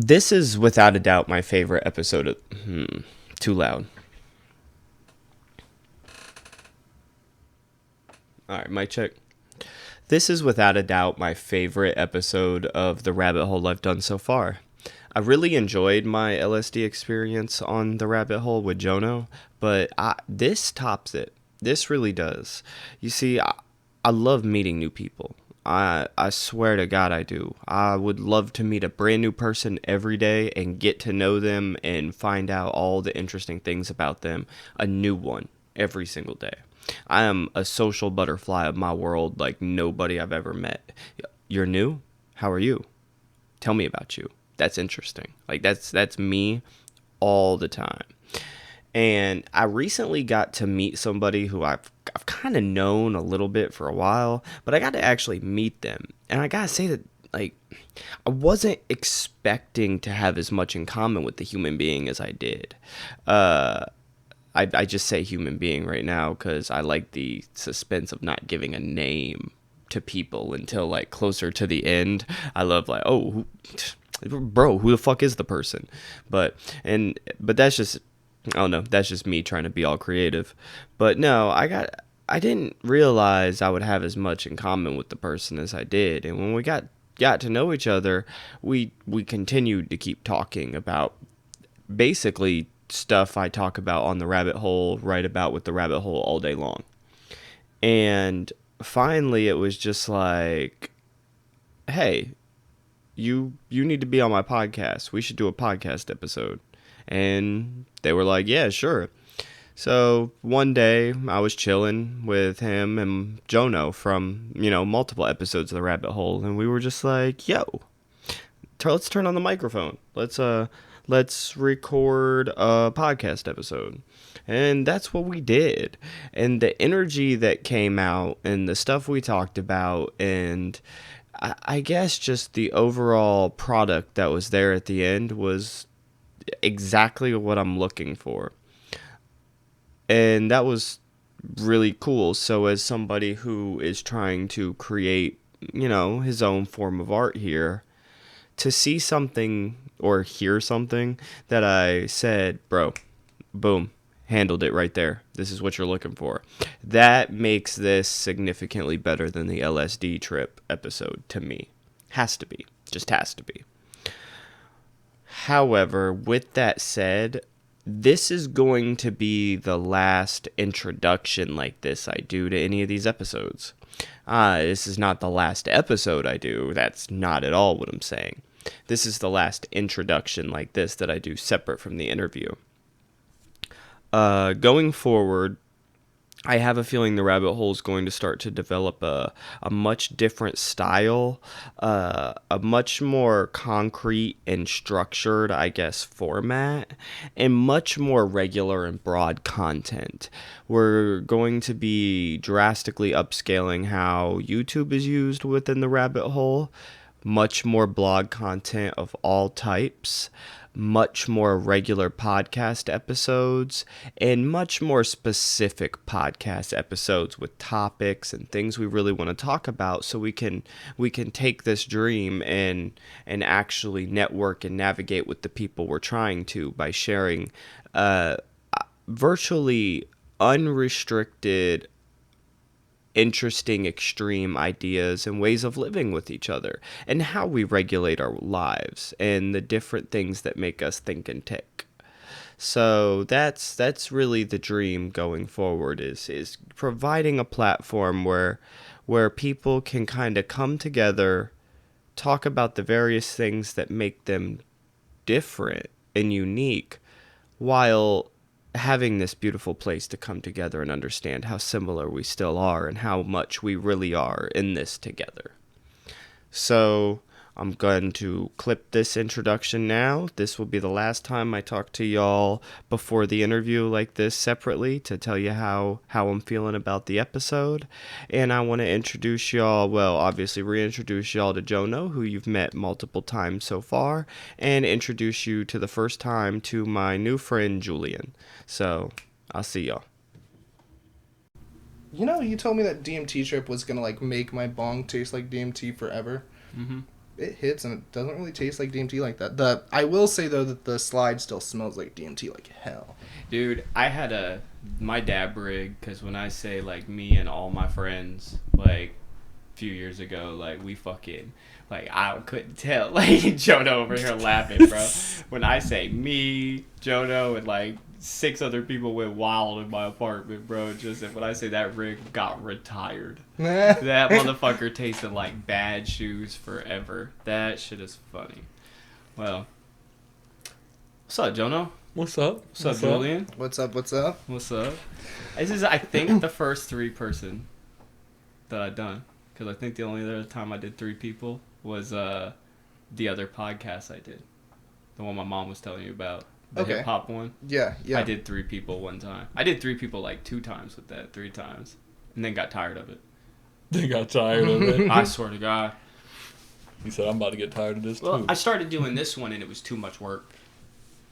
This is without a doubt my favorite episode of... too loud. Alright, mic check. This is without a doubt my favorite episode of the rabbit hole I've done so far. I really enjoyed my LSD experience on the rabbit hole with Jono, but this tops it. This really does. You see, I love meeting new people. I swear to God I do. I would love to meet a brand new person every day and get to know them and find out all the interesting things about them. A new one every single day. I am a social butterfly of my world like nobody I've ever met. You're new? How are you? Tell me about you. That's interesting. Like that's me all the time. And I recently got to meet somebody who I've kind of known a little bit for a while, but I got to actually meet them. And I got to say that, like, I wasn't expecting to have as much in common with the human being as I did. I just say human being right now because I like the suspense of not giving a name to people until, like, closer to the end. I love, like, bro, who the fuck is the person? But that's just... I don't know, that's just me trying to be all creative. But no, I didn't realize I would have as much in common with the person as I did. And when we got to know each other, we continued to keep talking about basically stuff I talk about on the rabbit hole, write about with the rabbit hole all day long. And finally it was just like, hey, you need to be on my podcast. We should do a podcast episode. And they were like, yeah, sure. So one day I was chilling with him and Jono from, multiple episodes of the rabbit hole. And we were just like, yo, let's turn on the microphone. Let's record a podcast episode. And that's what we did. And the energy that came out and the stuff we talked about and I guess just the overall product that was there at the end was exactly what I'm looking for. And that was really cool. So as somebody who is trying to create, his own form of art here, to see something or hear something that I said, bro, boom, handled it right there. This is what you're looking for. That makes this significantly better than the LSD trip episode to me. Has to be. Just has to be. However, with that said, this is going to be the last introduction like this I do to any of these episodes. This is not the last episode I do. That's not at all what I'm saying. This is the last introduction like this that I do separate from the interview. Going forward, I have a feeling the rabbit hole is going to start to develop a much different style, a much more concrete and structured, I guess, format, and much more regular and broad content. We're going to be drastically upscaling how YouTube is used within the rabbit hole, much more blog content of all types, much more regular podcast episodes, and much more specific podcast episodes with topics and things we really want to talk about, so we can take this dream and actually network and navigate with the people we're trying to by sharing virtually unrestricted, interesting, extreme ideas and ways of living with each other and how we regulate our lives and the different things that make us think and tick. So that's really the dream going forward, is providing a platform where people can kind of come together, talk about the various things that make them different and unique, while having this beautiful place to come together and understand how similar we still are and how much we really are in this together. So I'm going to clip this introduction now. This will be the last time I talk to y'all before the interview like this separately to tell you how I'm feeling about the episode. And I want to introduce y'all, well, obviously reintroduce y'all to Jono, who you've met multiple times so far, and introduce you to the first time to my new friend, Julian. So I'll see y'all. You told me that DMT trip was gonna, like, make my bong taste like DMT forever. Mm-hmm. it hits and it doesn't really taste like DMT like that. I will say though that the slide still smells like DMT like hell. Dude, I had my dab rig, because when I say like me and all my friends, like a few years ago, like we fucking, like I couldn't tell, like Jono over here laughing, bro. When I say me, Jono, and like 6 other people went wild in my apartment, bro. Just when I say that rig got retired, that motherfucker tasted like bad shoes forever. That shit is funny. Well, what's up, Jono? What's up? What's up, Julian? What's up? What's up? What's up? This is, I think, the first 3-person that I've done. Because I think the only other time I did 3 people was the other podcast I did. The one my mom was telling you about. The hip hop one. Yeah. I did 3 people one time. I did 3 people like 2 times with that, 3 times. And then got tired of it. They got tired of it. I swear to God. He said, I'm about to get tired of this too. I started doing this one and it was too much work.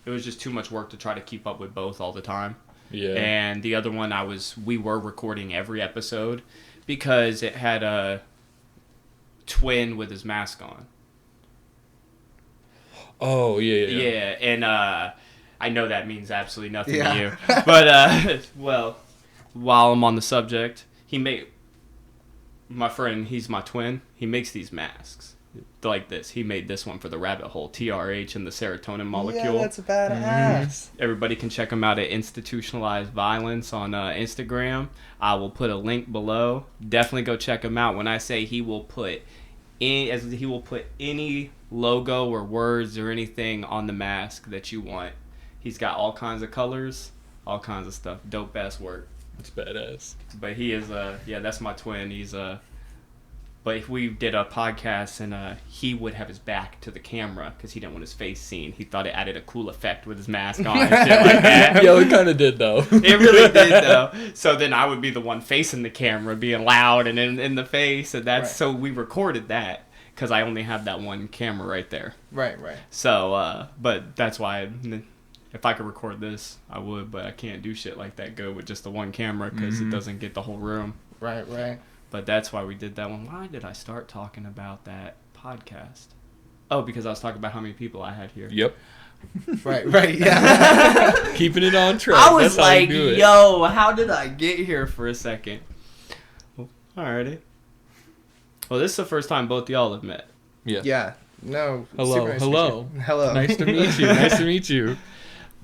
It was just too much work to try to keep up with both all the time. Yeah. And the other one we were recording every episode because it had a twin with his mask on. Oh, yeah. Yeah, and I know that means absolutely nothing to you. But, well, while I'm on the subject, my friend, he's my twin, he makes these masks. Like this. He made this one for the rabbit hole, TRH and the serotonin molecule. Yeah, that's a badass. Everybody can check him out at Institutionalized Violence on Instagram. I will put a link below. Definitely go check him out. When I say he will put any logo or words or anything on the mask that you want. He's got all kinds of colors, all kinds of stuff. Dope ass work. It's badass. But he is that's my twin. He's But if we did a podcast and he would have his back to the camera because he didn't want his face seen. He thought it added a cool effect with his mask on and shit like that. Yeah, it kind of did, though. It really did, though. So then I would be the one facing the camera, being loud and in the face. And that's So we recorded that because I only have that one camera right there. Right. So, but that's why if I could record this, I would. But I can't do shit like that good with just the one camera because it doesn't get the whole room. Right. But that's why we did that one. Why did I start talking about that podcast? Oh, because I was talking about how many people I had here. Yep. Right, yeah. Keeping it on track. I was That's like, how you do it. yo, how did I get here for a second? Well, alrighty. Well, this is the first time both y'all have met. Yeah. Yeah. No. Hello. super nice to meet you. Hello. Nice to meet you. Nice to meet you.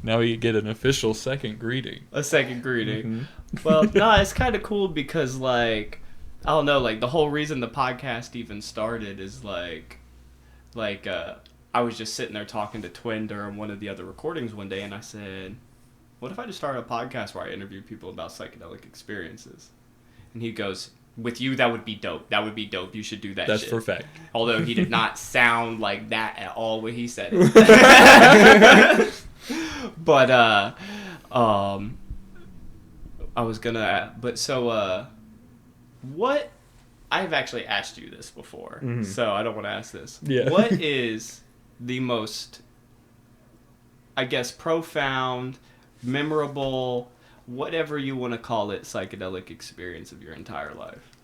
Now you get an official second greeting. A second greeting. Well, no, it's kind of cool because, like, I don't know, like, the whole reason the podcast even started is, like, I was just sitting there talking to Twin during one of the other recordings one day, and I said, what if I just started a podcast where I interview people about psychedelic experiences? And he goes, with you, that would be dope. That would be dope. You should do that That's shit. for fact. Although he did not sound like that at all when he said it. But, I was gonna, but so, what, I've actually asked you this before, so I don't want to ask this. Yeah. What is the most, I guess, profound, memorable, whatever you want to call it, psychedelic experience of your entire life?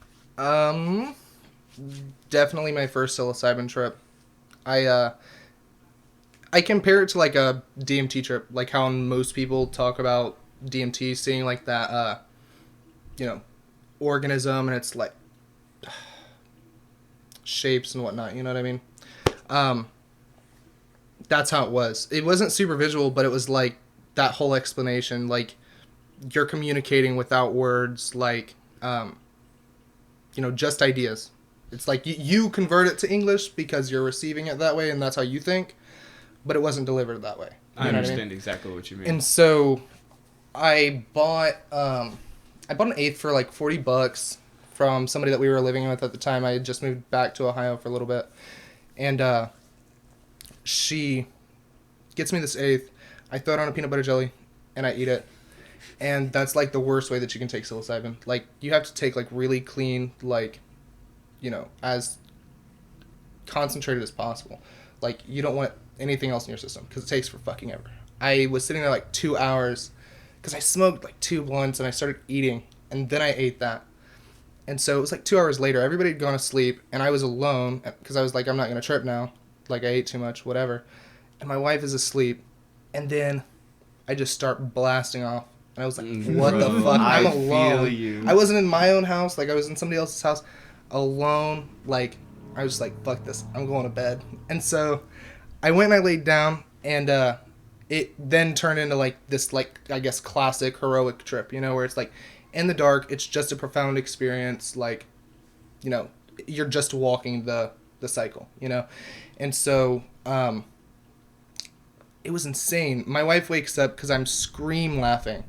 Definitely my first psilocybin trip. I compare it to like a DMT trip, like how most people talk about DMT, seeing like that, organism and it's like shapes and whatnot, you know what I mean? That's how it was. It wasn't super visual, but it was like that whole explanation, like you're communicating without words, like, just ideas. It's like you convert it to English because you're receiving it that way and that's how you think, but it wasn't delivered that way. I understand exactly what you mean. And so I bought an eighth for like $40 from somebody that we were living with at the time. I had just moved back to Ohio for a little bit. And she gets me this eighth. I throw it on a peanut butter jelly and I eat it. And that's like the worst way that you can take psilocybin. Like you have to take like really clean, like, as concentrated as possible. Like you don't want anything else in your system because it takes for fucking ever. I was sitting there like 2 hours because I smoked like 2 blunts and I started eating and then I ate that. And so it was like 2 hours later. Everybody had gone to sleep, and I was alone because I was like, I'm not going to trip now. Like, I ate too much, whatever. And my wife is asleep. And then I just start blasting off. And I was like, what the fuck? I'm alone. Feel you. I wasn't in my own house. Like, I was in somebody else's house alone. Like, I was just like, fuck this. I'm going to bed. And so I went and I laid down, and it then turned into, like, this, like, I guess, classic heroic trip, you know, where it's, like, in the dark, it's just a profound experience, like, you know, you're just walking the cycle, you know? And so, it was insane. My wife wakes up because I'm scream laughing.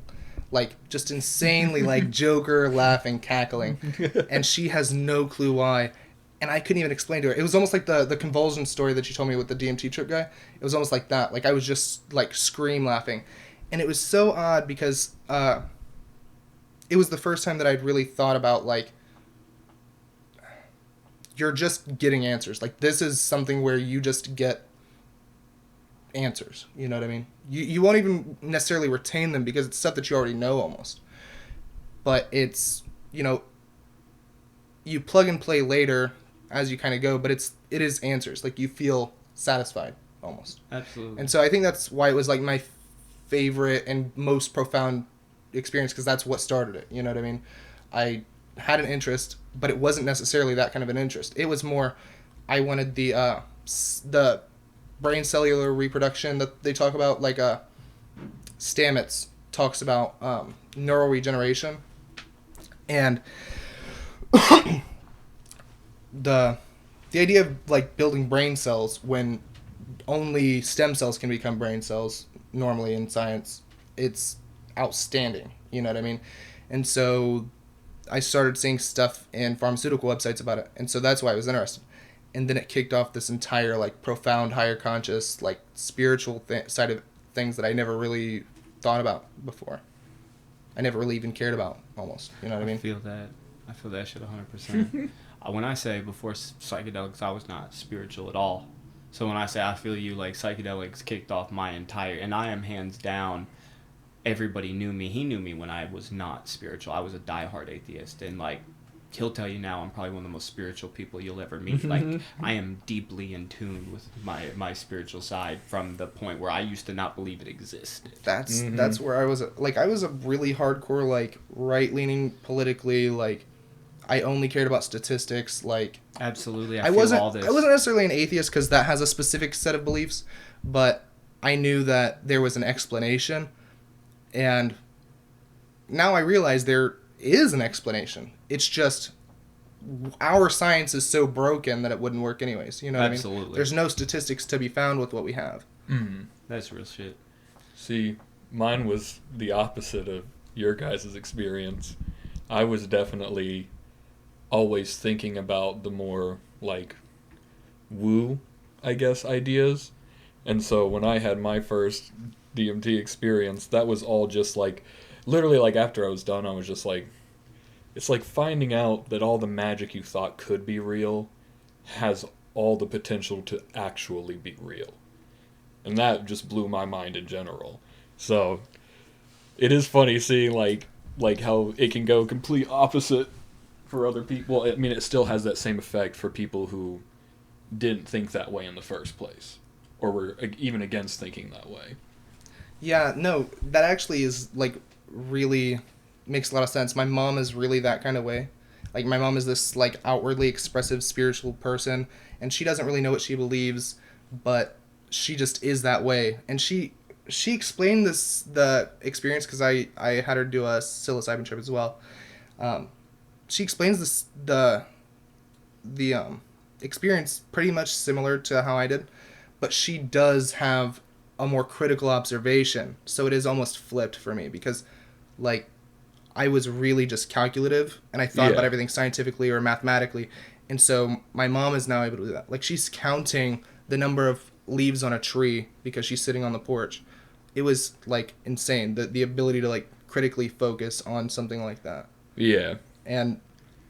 Like, just insanely, like, Joker laughing, cackling. And she has no clue why. And I couldn't even explain to her. It was almost like the convulsion story that you told me with the DMT trip guy. It was almost like that. Like, I was just, like, scream laughing. And it was so odd because it was the first time that I'd really thought about, like, you're just getting answers. Like, this is something where you just get answers. You know what I mean? You won't even necessarily retain them because it's stuff that you already know almost. But it's, you know, you plug and play later as you kind of go, but it is answers. Like, you feel satisfied almost. Absolutely. And so I think that's why it was like my favorite and most profound experience, because that's what started it. You know what I mean? I had an interest, but it wasn't necessarily that kind of an interest. It was more, I wanted the brain cellular reproduction that they talk about. Like Stamets talks about neural regeneration, and the idea of, like, building brain cells when only stem cells can become brain cells normally in science, it's outstanding. You know what I mean? And so I started seeing stuff in pharmaceutical websites about it, and so that's why I was interested. And then it kicked off this entire, like, profound, higher conscious, like, spiritual side of things that I never really thought about before. I never really even cared about, almost. You know what I mean? I feel that shit 100%. When I say before psychedelics, I was not spiritual at all. So when I say I feel you, like, psychedelics kicked off my entire, and I am hands down, everybody knew me. He knew me when I was not spiritual. I was a diehard atheist, and, like, he'll tell you now I'm probably one of the most spiritual people you'll ever meet. Like, I am deeply in tune with my spiritual side from the point where I used to not believe it existed. That's where I was. Like, I was a really hardcore, like, right-leaning politically, like, I only cared about statistics, like... Absolutely, I wasn't necessarily an atheist because that has a specific set of beliefs, but I knew that there was an explanation, and now I realize there is an explanation. It's just our science is so broken that it wouldn't work anyways. You know what I mean? There's no statistics to be found with what we have. That's real shit. See, mine was the opposite of your guys' experience. I was definitely always thinking about the more, like, woo, I guess, ideas. And so when I had my first DMT experience, that was all just, like, literally, like, after I was done, I was just like, it's like finding out that all the magic you thought could be real has all the potential to actually be real. And that just blew my mind in general. So it is funny seeing, like how it can go complete opposite for other people. I mean, it still has that same effect for people who didn't think that way in the first place, or were even against thinking that way. Yeah, no, that actually is, like, really makes a lot of sense. My mom is really that kind of way. Like, my mom is this, like, outwardly expressive spiritual person, and she doesn't really know what she believes, but she just is that way. And she explained the experience, because I had her do a psilocybin trip as well. She explains the experience pretty much similar to how I did, but she does have a more critical observation, so it is almost flipped for me, because, like, I was really just calculative, and I thought about everything scientifically or mathematically, and so my mom is now able to do that. Like, she's counting the number of leaves on a tree because she's sitting on the porch. It was, like, insane, the ability to, like, critically focus on something like that. Yeah. And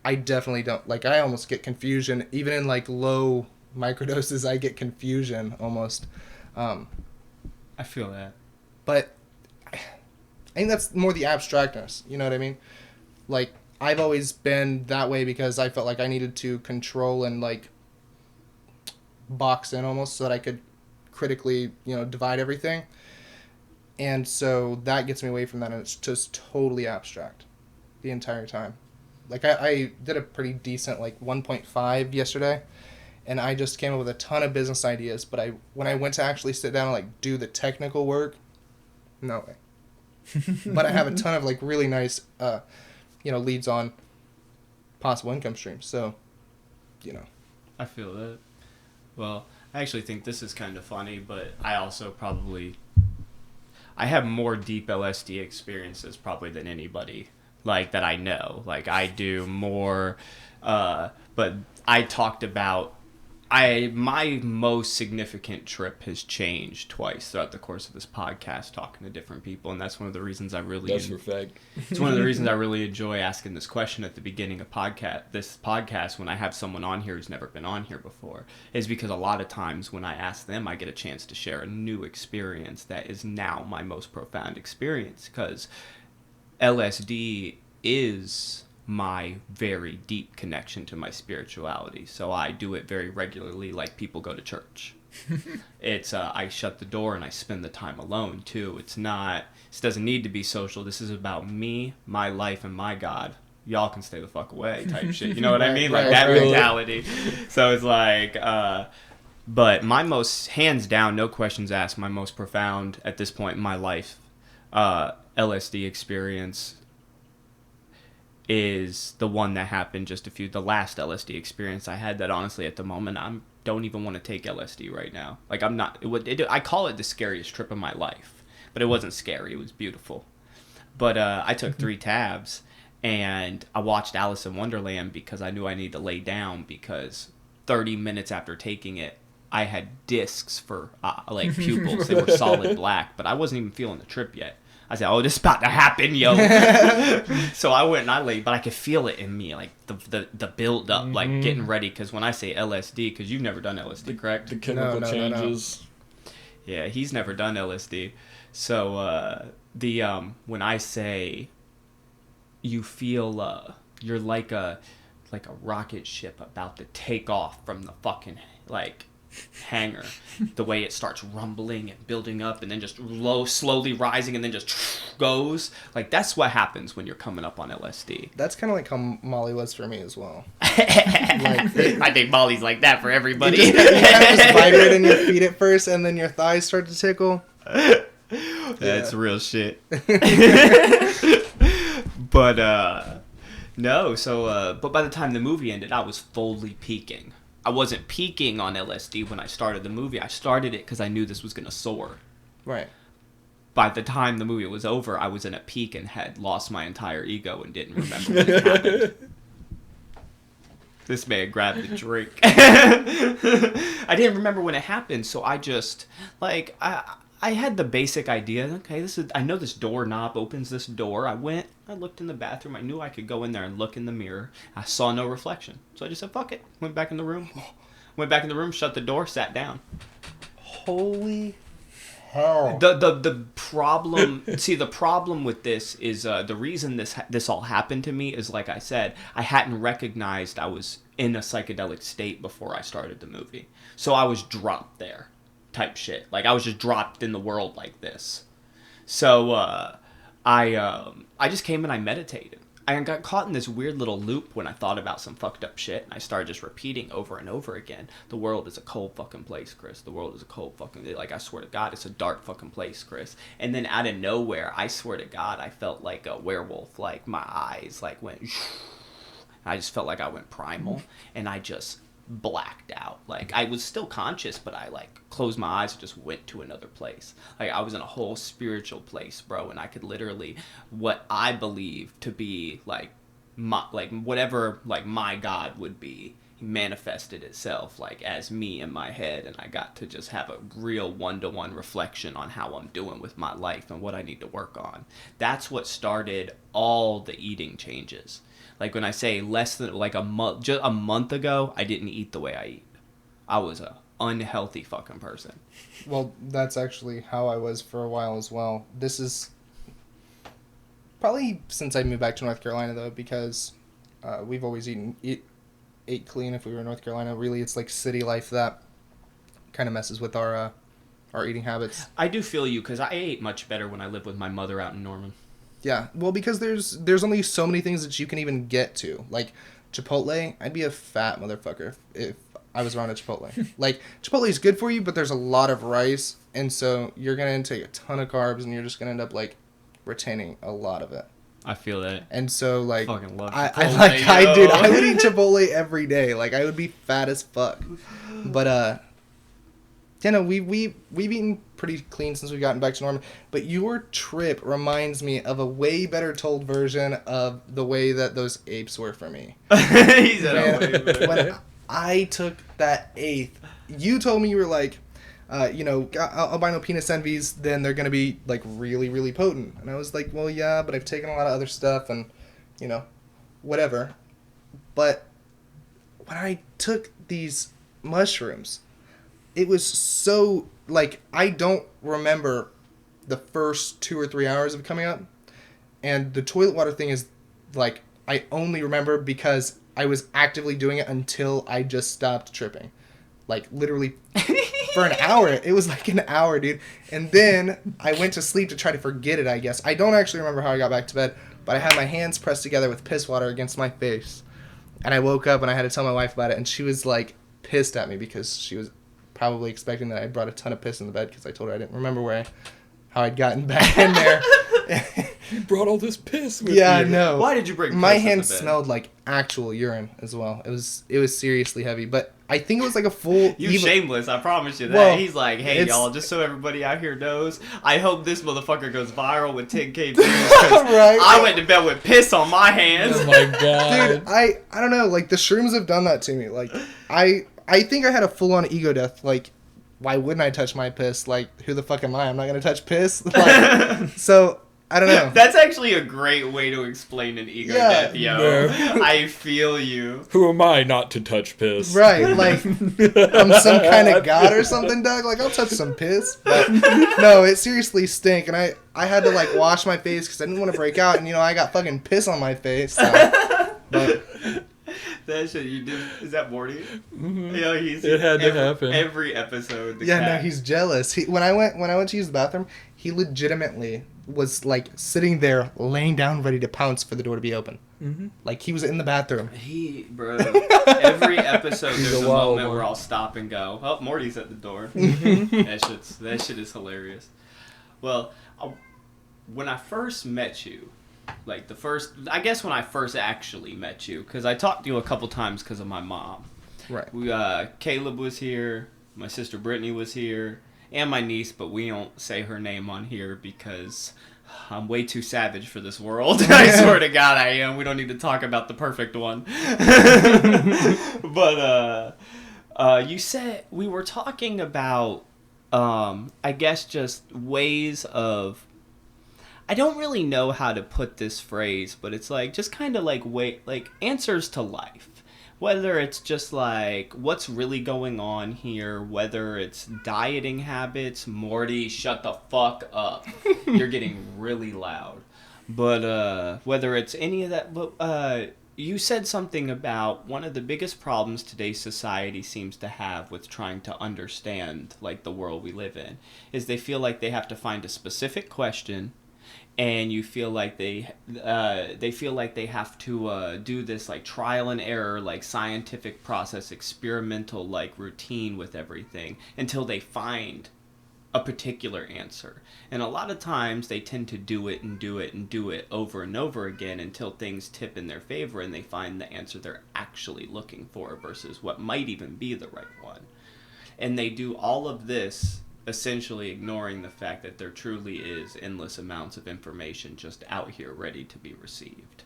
I definitely don't, like, I almost get confusion, even in, like, low microdoses, I get confusion almost. I feel that. But I think that's more the abstractness, you know what I mean? Like, I've always been that way because I felt like I needed to control and like box in almost so that I could critically, divide everything. And so that gets me away from that, and it's just totally abstract the entire time. Like I did a pretty decent like 1.5 yesterday, and I just came up with a ton of business ideas, but when I went to actually sit down and like do the technical work, no way. But I have a ton of like really nice leads on possible income streams. So, I feel that. Well, I actually think this is kind of funny, but I also I have more deep LSD experiences probably than anybody, like, that I know. Like, I do more, but I talked about, my most significant trip has changed twice throughout the course of this podcast, talking to different people, and that's one of the reasons I really... That's for fact. It's one of the reasons I really enjoy asking this question at the beginning of this podcast when I have someone on here who's never been on here before, is because a lot of times when I ask them, I get a chance to share a new experience that is now my most profound experience, because LSD is my very deep connection to my spirituality. So I do it very regularly, like people go to church. It's I shut the door and I spend the time alone too. This doesn't need to be social. This is about me, my life, and my God. Y'all can stay the fuck away type shit. You know what I mean? Like that mentality. So it's like, but my most, hands down, no questions asked, my most profound at this point in my life, LSD experience is the one that happened the last LSD experience I had, that honestly at the moment I don't even want to take LSD right now. Like I call it the scariest trip of my life, but it wasn't scary, it was beautiful. But I took 3 tabs and I watched Alice in Wonderland because I knew I needed to lay down, because 30 minutes after taking it I had discs for like pupils. They were solid black, but I wasn't even feeling the trip yet. I said, "Oh, this is about to happen, yo." So I went and I laid, but I could feel it in me, like the build up, like getting ready. Because when I say LSD, because you've never done LSD, correct? The chemical changes. No. Yeah, he's never done LSD. So when I say you feel you're like a rocket ship about to take off from the fucking like hangar, the way it starts rumbling and building up and then just slowly rising and then just goes, like, that's what happens when you're coming up on LSD. That's kind of like how Molly was for me as well. I think Molly's like that for everybody. You just vibrate in your feet at first and then your thighs start to tickle. That's real shit. But no, so but by the time the movie ended, I was fully peaking. I wasn't peaking on LSD when I started the movie. I started it because I knew this was going to soar. Right. By the time the movie was over, I was in a peak and had lost my entire ego and didn't remember when it happened. This man grabbed the drink. I didn't remember when it happened, so I just, like, I had the basic idea. Okay, I know this doorknob opens this door. I looked in the bathroom. I knew I could go in there and look in the mirror. I saw no reflection. So I just said, fuck it. Went back in the room, shut the door, sat down. Holy hell. The problem, the problem with this is the reason this all happened to me is, like I said, I hadn't recognized I was in a psychedelic state before I started the movie. So I was dropped there. Type shit. Like, I was just dropped in the world like this. So I just came and I meditated. I got caught in this weird little loop when I thought about some fucked up shit, and I started just repeating over and over again, the world is a cold fucking place, Chris. The world is a cold fucking, like, I swear to God, it's a dark fucking place, Chris. And then out of nowhere, I swear to God, I felt like a werewolf. Like, my eyes like went I just felt like I went primal, and I just blacked out. Like, I was still conscious, but I like closed my eyes and just went to another place. Like, I was in a whole spiritual place, bro, and I could literally, what I believe to be like whatever like my God would be, manifested itself like as me in my head, and I got to just have a real one-to-one reflection on how I'm doing with my life and what I need to work on. That's what started all the eating changes. Like, when I say less than like a month ago, I didn't eat the way I eat. I was a unhealthy fucking person. Well, that's actually how I was for a while as well. This is probably since I moved back to North Carolina, though, because we've always ate clean if we were in North Carolina. Really, it's like city life that kind of messes with our eating habits. I do feel you because I ate much better when I lived with my mother out in Norman. Yeah, well, because there's only so many things that you can even get to. Like Chipotle, I'd be a fat motherfucker if I was around a Chipotle. Like Chipotle is good for you, but there's a lot of rice, and so you're gonna intake a ton of carbs, and you're just gonna end up like retaining a lot of it. I feel that. And so like Fucking love I Chipotle, dude, I would eat Chipotle every day. Like I would be fat as fuck. But you know, we've eaten pretty clean since we've gotten back to Norman. But your trip reminds me of a way better told version of the way that those apes were for me. He said, "Oh, wait, wait." When I took that eighth, you told me you were like, you know, albino penis envies, then they're going to be, like, really, really potent. And I was like, well, yeah, but I've taken a lot of other stuff and, you know, whatever. But when I took these mushrooms, it was so, like, I don't remember the first 2 or 3 hours of coming up. And the toilet water thing is, like, I only remember because I was actively doing it until I just stopped tripping. Like, literally, for an hour. It was like an hour, dude. And then I went to sleep to try to forget it, I guess. I don't actually remember how I got back to bed, but I had my hands pressed together with piss water against my face. And I woke up and I had to tell my wife about it, and she was, like, pissed at me because she was probably expecting that I brought a ton of piss in the bed because I told her I didn't remember how I'd gotten back in there. You brought all this piss with Yeah, you. I know. Why did you bring my piss in hands the bed? smelled like actual urine as well. It was seriously heavy, but I think it was like a full. You shameless, I promise you that. Well, He's like, hey, it's- y'all, just so everybody out here knows, I hope this motherfucker goes viral with 10K views, 'cause Right. I went to bed with piss on my hands. Oh my god. Dude, I don't know. Like the shrooms have done that to me. Like I think I had a full on ego death. Like why wouldn't I touch my piss? Like who the fuck am I? I'm not gonna touch piss. Like, so I don't know. That's actually a great way to explain an ego Yeah. death, yo. Yeah. I feel you. Who am I not to touch piss? Right, like I'm some kind of god or something, Doug. Like I'll touch some piss, but no, it seriously stink, and I had to like wash my face because I didn't want to break out, and you know I got fucking piss on my face. So. But That shit you did. Is that Morty? Mhm. Yeah, he's. It had to happen. Every episode. The yeah, no, cat. he's jealous. When I went to use the bathroom, he legitimately was like sitting there, laying down, ready to pounce for the door to be open. Mm-hmm. Like he was in the bathroom. Bro. Every episode He's there's a a wild moment one. where I'll stop and go, oh, Morty's at the door. Mm-hmm. That shit is hilarious. Well, when I first met you, like I guess when I first actually met you, because I talked to you a couple times because of my mom. Right. Caleb was here, my sister Brittany was here, and my niece, but we don't say her name on here because I'm way too savage for this world. I swear to God I am. We don't need to talk about the perfect one. But you said we were talking about, I guess just ways of, I don't really know how to put this phrase, but it's like just kind of like answers to life. Whether it's just like what's really going on here, whether it's dieting habits. Morty, shut the fuck up. You're getting really loud. But whether it's any of that, but you said something about one of the biggest problems today's society seems to have with trying to understand like the world we live in is they feel like they have to find a specific question. And you feel like they feel like they have to do this like trial and error, like scientific process, experimental like routine with everything until they find a particular answer. And a lot of times they tend to do it and do it and do it over and over again until things tip in their favor and they find the answer they're actually looking for versus what might even be the right one. And they do all of this essentially ignoring the fact that there truly is endless amounts of information just out here ready to be received.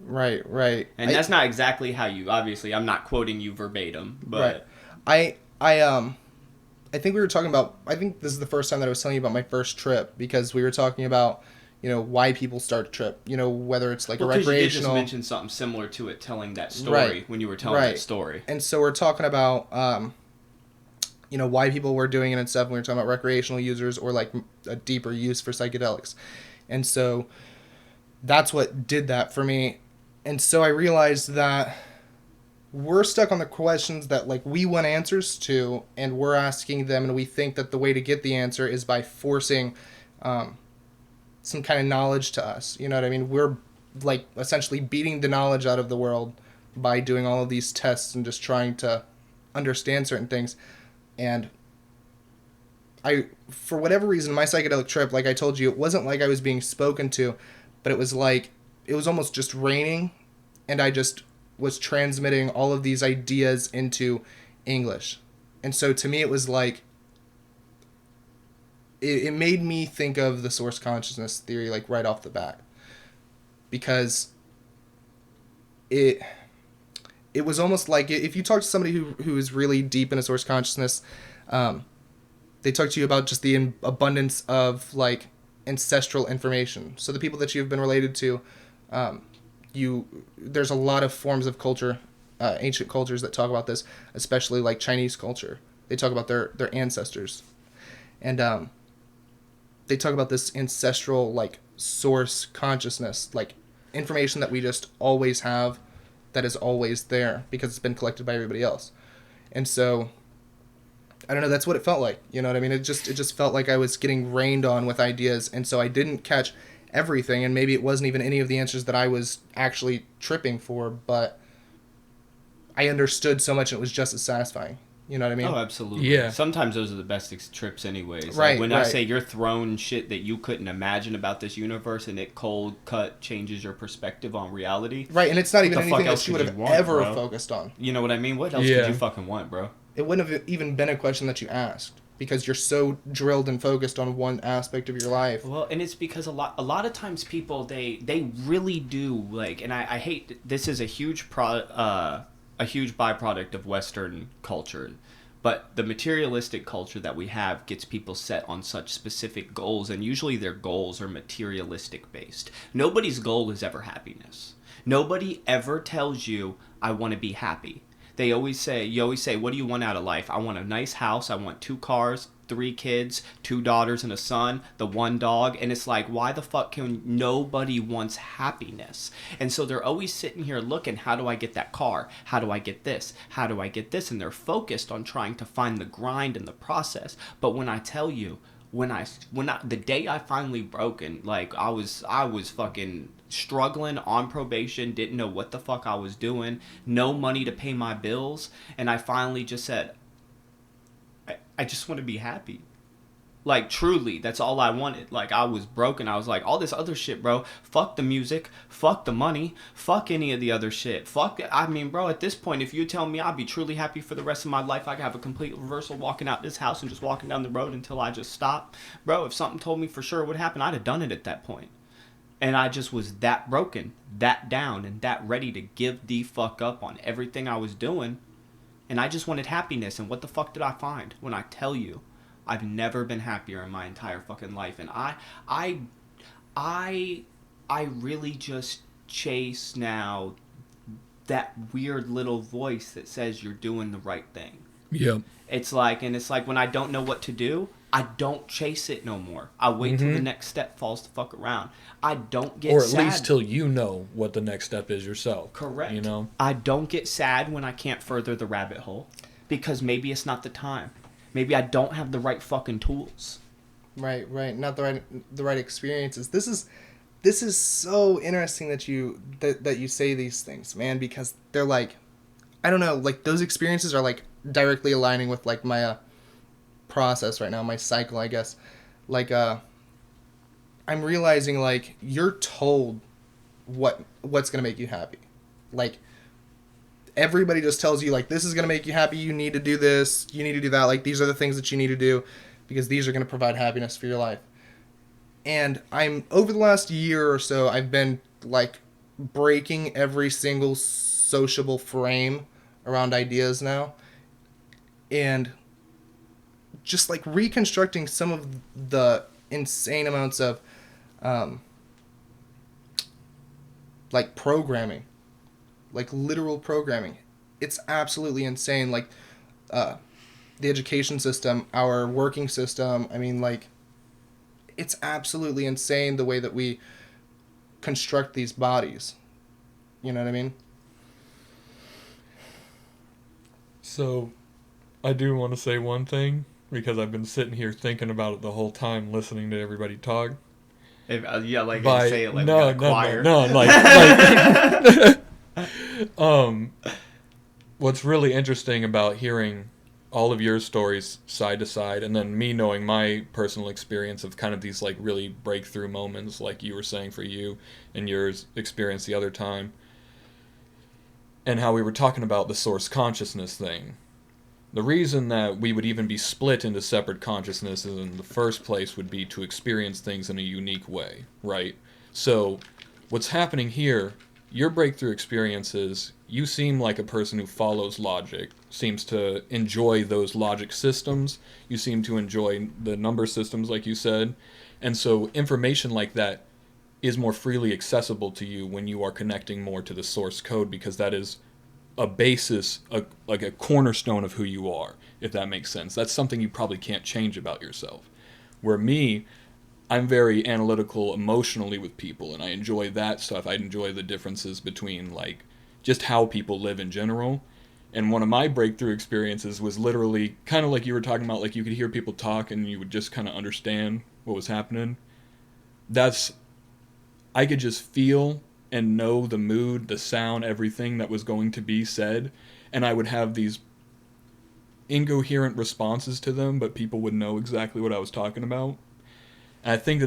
Right. And that's not exactly how you, obviously, I'm not quoting you verbatim, but... Right. I think we were talking about, I think this is the first time that I was telling you about my first trip because we were talking about, you know, why people start a trip, you know, whether it's like a recreational... you did just mention something similar to it, telling that story when you were telling that story. And so we're talking about... you know, why people were doing it and stuff. And we were talking about recreational users or like a deeper use for psychedelics. And so that's what did that for me. And so I realized that we're stuck on the questions that like we want answers to, and we're asking them, and we think that the way to get the answer is by forcing some kind of knowledge to us. You know what I mean? We're like essentially beating the knowledge out of the world by doing all of these tests and just trying to understand certain things. And for whatever reason, my psychedelic trip, like I told you, it wasn't like I was being spoken to, but it was like, it was almost just raining, and I just was transmitting all of these ideas into English. And so to me, it was like, it made me think of the source consciousness theory, like right off the bat. Because it was almost like, if you talk to somebody who is really deep in a source consciousness, they talk to you about just the abundance of like ancestral information. So the people that you've been related to, there's a lot of forms of culture, ancient cultures that talk about this, especially like Chinese culture. They talk about their ancestors, and they talk about this ancestral like source consciousness, like information that we just always have, that is always there because it's been collected by everybody else. And so I don't know, that's what it felt like. You know what I mean? It just felt like I was getting rained on with ideas, and so I didn't catch everything, and maybe it wasn't even any of the answers that I was actually tripping for, but I understood so much, and it was just as satisfying. You know what I mean? Oh, absolutely. Yeah. Sometimes those are the best trips anyways. Right, Like when I right. say you're thrown shit that you couldn't imagine about this universe, and it cold cut changes your perspective on reality. Right, and it's not even the fuck anything else that you could would you have want, ever bro? focused on. You know what I mean? What else Yeah. could you fucking want, bro? It wouldn't have even been a question that you asked, because you're so drilled and focused on one aspect of your life. Well, and it's because a lot of times people they really do like, and I hate, this is a huge byproduct of Western culture, but the materialistic culture that we have gets people set on such specific goals, and usually their goals are materialistic based. Nobody's goal is ever happiness. Nobody ever tells you, I want to be happy. You always say, what do you want out of life? I want a nice house. I want 2 cars, 3 kids, 2 daughters and a son, the 1 dog. And it's like, why the fuck can nobody wants happiness? And so they're always sitting here looking, how do I get that car? How do I get this? How do I get this? And they're focused on trying to find the grind and the process. But when I tell you, the day I finally broken, like I was fucking struggling on probation, didn't know what the fuck I was doing, no money to pay my bills, and I finally just said, I just want to be happy. Like, truly, that's all I wanted. Like, I was broken. I was like, all this other shit, bro. Fuck the music. Fuck the money. Fuck any of the other shit. I mean, bro, at this point, if you tell me I'd be truly happy for the rest of my life, I could have a complete reversal walking out this house and just walking down the road until I just stop. Bro, if something told me for sure what happened, I'd have done it at that point. And I just was that broken, that down, and that ready to give the fuck up on everything I was doing. And I just wanted happiness. And what the fuck did I find? When I tell you, I've never been happier in my entire fucking life. And I really just chase now that weird little voice that says you're doing the right thing. Yep. It's like when I don't know what to do, I don't chase it no more. I wait till the next step falls the fuck around. I don't get sad. Or at least till you know what the next step is yourself. Correct. You know? I don't get sad when I can't further the rabbit hole, because maybe it's not the time. Maybe I don't have the right fucking tools. Right. Not the right experiences. This is so interesting that you say these things, man, because they're like, I don't know, like those experiences are like directly aligning with like my process right now, my cycle, I guess. Like I'm realizing like you're told what's gonna make you happy. Like everybody just tells you like, this is gonna make you happy, you need to do this, you need to do that, like these are the things that you need to do because these are gonna provide happiness for your life. And I'm over the last year or so, I've been like breaking every single sociable frame around ideas now, and just like reconstructing some of the insane amounts of like programming, like literal programming. It's absolutely insane. Like the education system, our working system, I mean, like it's absolutely insane the way that we construct these bodies. You know what I mean? So, I do want to say one thing because I've been sitting here thinking about it the whole time, listening to everybody talk. If, yeah, like By say it like no, we got a no, choir. no, no, what's really interesting about hearing all of your stories side to side, and then me knowing my personal experience of kind of these like really breakthrough moments, like you were saying for you, and yours experience the other time, and how we were talking about the source consciousness thing. The reason that we would even be split into separate consciousnesses in the first place would be to experience things in a unique way, right? So, what's happening here, your breakthrough experiences, you seem like a person who follows logic, seems to enjoy those logic systems, you seem to enjoy the number systems, like you said, and so information like that is more freely accessible to you when you are connecting more to the source code, because that is a basis, like a cornerstone of who you are, if that makes sense. That's something you probably can't change about yourself. Where me, I'm very analytical emotionally with people, and I enjoy that stuff. I enjoy the differences between, like, just how people live in general. And one of my breakthrough experiences was literally kind of like you were talking about, like you could hear people talk and you would just kind of understand what was happening. That's, I could just feel and know the mood, the sound, everything that was going to be said, and I would have these incoherent responses to them, but people would know exactly what I was talking about. And I think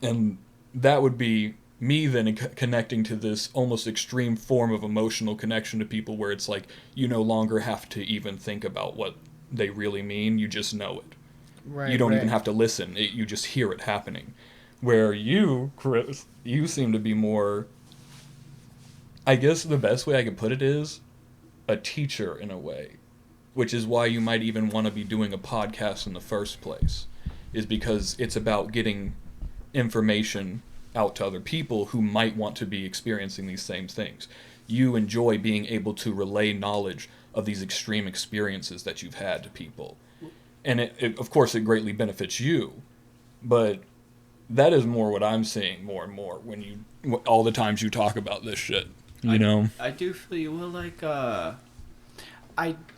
and that would be me then connecting to this almost extreme form of emotional connection to people, where it's like you no longer have to even think about what they really mean, you just know it. Right. You don't right. even have to listen, you just hear it happening. Where you, Chris, you seem to be more, I guess the best way I could put it is, a teacher in a way. Which is why you might even want to be doing a podcast in the first place. Is because it's about getting information out to other people who might want to be experiencing these same things. You enjoy being able to relay knowledge of these extreme experiences that you've had to people. And of course, it greatly benefits you. But that is more what I'm seeing more and more when all the times you talk about this shit. You know? I do feel you. Well, like,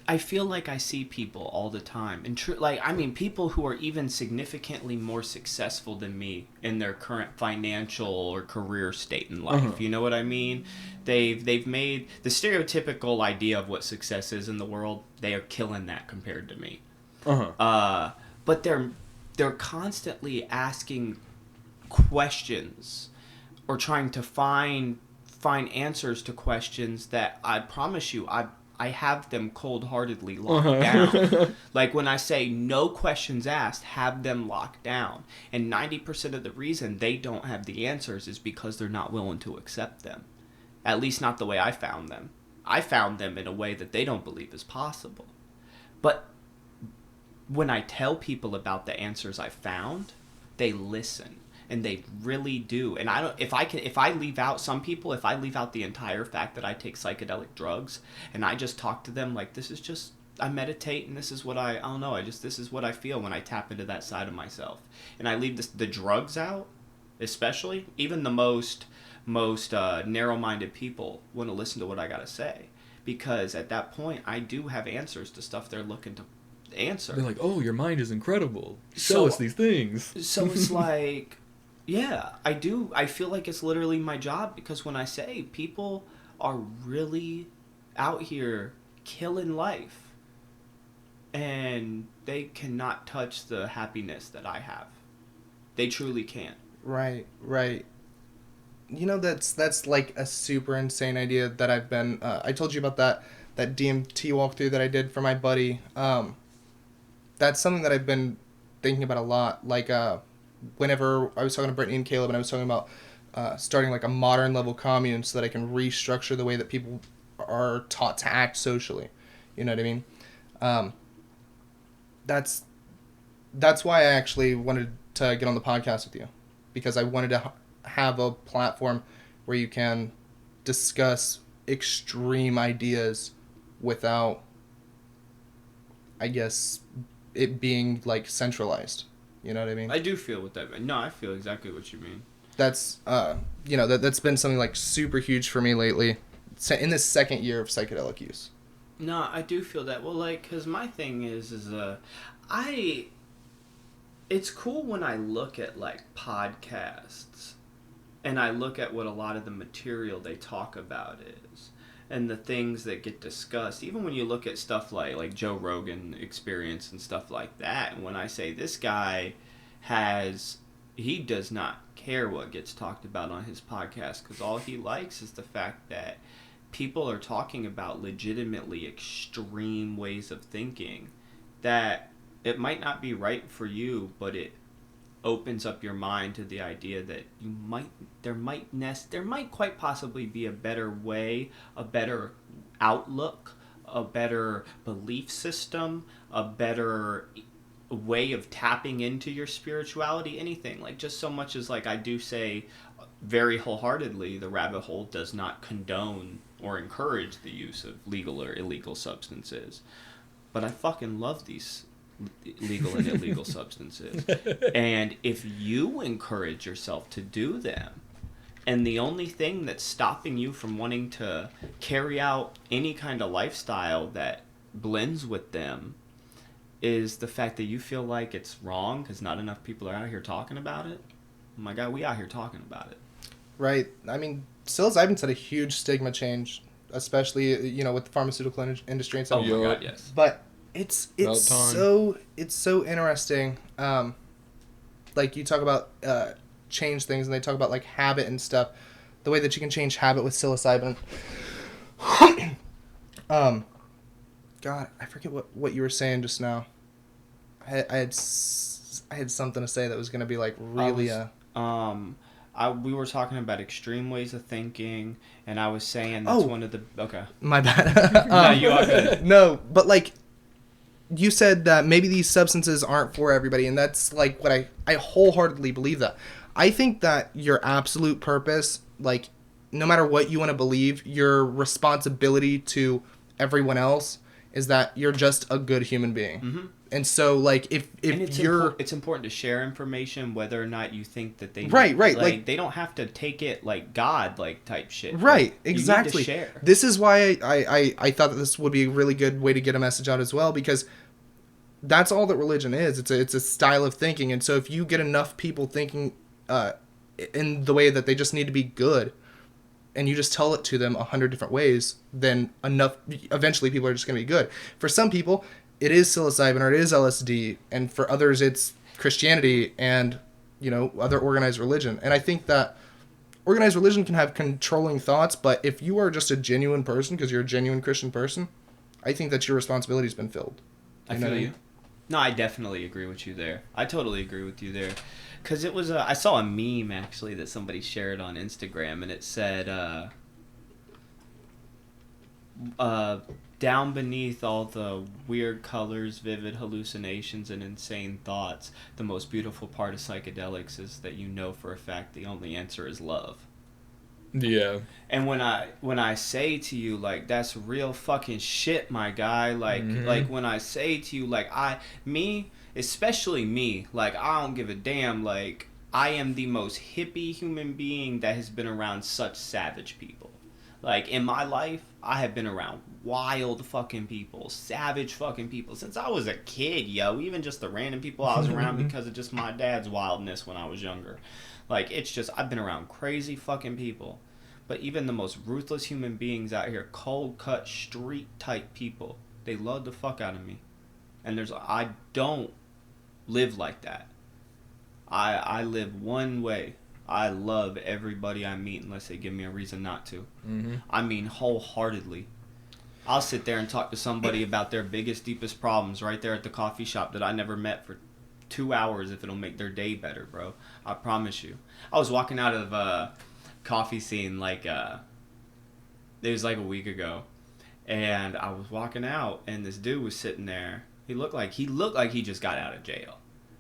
I feel like I see people all the time, and people who are even significantly more successful than me in their current financial or career state in life. Uh-huh. You know what I mean? They've made the stereotypical idea of what success is in the world. They are killing that compared to me. But they're constantly asking questions or trying to find answers to questions that I promise you I have them cold-heartedly locked down. Like when I say no questions asked, have them locked down. And 90% of the reason they don't have the answers is because they're not willing to accept them. At least not the way I found them. I found them in a way that they don't believe is possible. But when I tell people about the answers I found, they listen. And they really do. And if I leave out some people, if I leave out the entire fact that I take psychedelic drugs and I just talk to them like this is just, I meditate and this is what I don't know, this is what I feel when I tap into that side of myself. And I leave the drugs out, especially, even the most narrow-minded people want to listen to what I got to say. Because at that point, I do have answers to stuff they're looking to answer. They're like, oh, your mind is incredible. Show us these things. So it's like, yeah, I do. I feel like it's literally my job, because when I say people are really out here killing life and they cannot touch the happiness that I have. They truly can't. Right. You know, that's like a super insane idea that I've been... I told you about that DMT walkthrough that I did for my buddy. That's something that I've been thinking about a lot. Like, whenever I was talking to Brittany and Caleb, and I was talking about starting like a modern level commune so that I can restructure the way that people are taught to act socially. You know what I mean? That's why I actually wanted to get on the podcast with you, because I wanted to have a platform where you can discuss extreme ideas without, I guess, it being like centralized. You know what I mean? I do feel what that means. No, I feel exactly what you mean. That's that's been something like super huge for me lately, in this second year of psychedelic use. No, I do feel that. Well, like, because my thing I, it's cool when I look at, like, podcasts, and I look at what a lot of the material they talk about is, and the things that get discussed. Even when you look at stuff like Joe Rogan Experience and stuff like that, and when I say this guy he does not care what gets talked about on his podcast, because all he likes is the fact that people are talking about legitimately extreme ways of thinking that it might not be right for you, but it opens up your mind to the idea that there might quite possibly be a better way, a better outlook, a better belief system, a better way of tapping into your spirituality, anything. Like, just so much as, like, I do say very wholeheartedly, the rabbit hole does not condone or encourage the use of legal or illegal substances. But I fucking love these legal and illegal substances. And if you encourage yourself to do them, and the only thing that's stopping you from wanting to carry out any kind of lifestyle that blends with them is the fact that you feel like it's wrong because not enough people are out here talking about it. Oh my God, we out here talking about it. Right. I mean, psilocybin's had a huge stigma change, especially with the pharmaceutical industry and stuff. Oh my God, yes. But it's so interesting. Like, you talk about change things, and they talk about, like, habit and stuff. The way that you can change habit with psilocybin. God, I forget what you were saying just now. I had something to say that was going to be, like, really... we were talking about extreme ways of thinking, and I was saying that's one of the... Okay. My bad. No, you are good. No, but, like, you said that maybe these substances aren't for everybody, and that's, like, what I wholeheartedly believe that. I think that your absolute purpose, like, no matter what you want to believe, your responsibility to everyone else is that you're just a good human being. Mm-hmm. And so, like, if you're... it's important to share information, whether or not you think that they... Right. Like, they don't have to take it like God, like, type shit. Right, like, exactly. You need to share. This is why I thought that this would be a really good way to get a message out as well, because that's all that religion is. It's a style of thinking. And so if you get enough people thinking in the way that they just need to be good, and you just tell it to them 100 different ways, then eventually people are just going to be good. For some people, it is psilocybin or it is LSD, and for others it's Christianity and, other organized religion. And I think that organized religion can have controlling thoughts, but if you are just a genuine person, because you're a genuine Christian person, I think that your responsibility's been filled. I feel you. No, I definitely agree with you there. I totally agree with you there. Because it was, I saw a meme, actually, that somebody shared on Instagram, and it said, down beneath all the weird colors, vivid hallucinations, and insane thoughts, the most beautiful part of psychedelics is that you know for a fact the only answer is love. Yeah. And when I say to you, like, that's real fucking shit, my guy, like, like, when I say to you, like, especially me, like, I don't give a damn, like, I am the most hippie human being that has been around such savage people. Like, in my life, I have been around wild fucking people, savage fucking people, since I was a kid, yo. Even just the random people I was around because of just my dad's wildness when I was younger. Like, it's just, I've been around crazy fucking people. But even the most ruthless human beings out here, cold-cut, street-type people, they love the fuck out of me. And I don't live like that. I live one way. I love everybody I meet unless they give me a reason not to. Mm-hmm. I mean, wholeheartedly. I'll sit there and talk to somebody about their biggest, deepest problems right there at the coffee shop that I never met for 2 hours if it'll make their day better, bro. I promise you. I was walking out of a coffee scene like, it was like a week ago. And I was walking out and this dude was sitting there. He looked like he just got out of jail.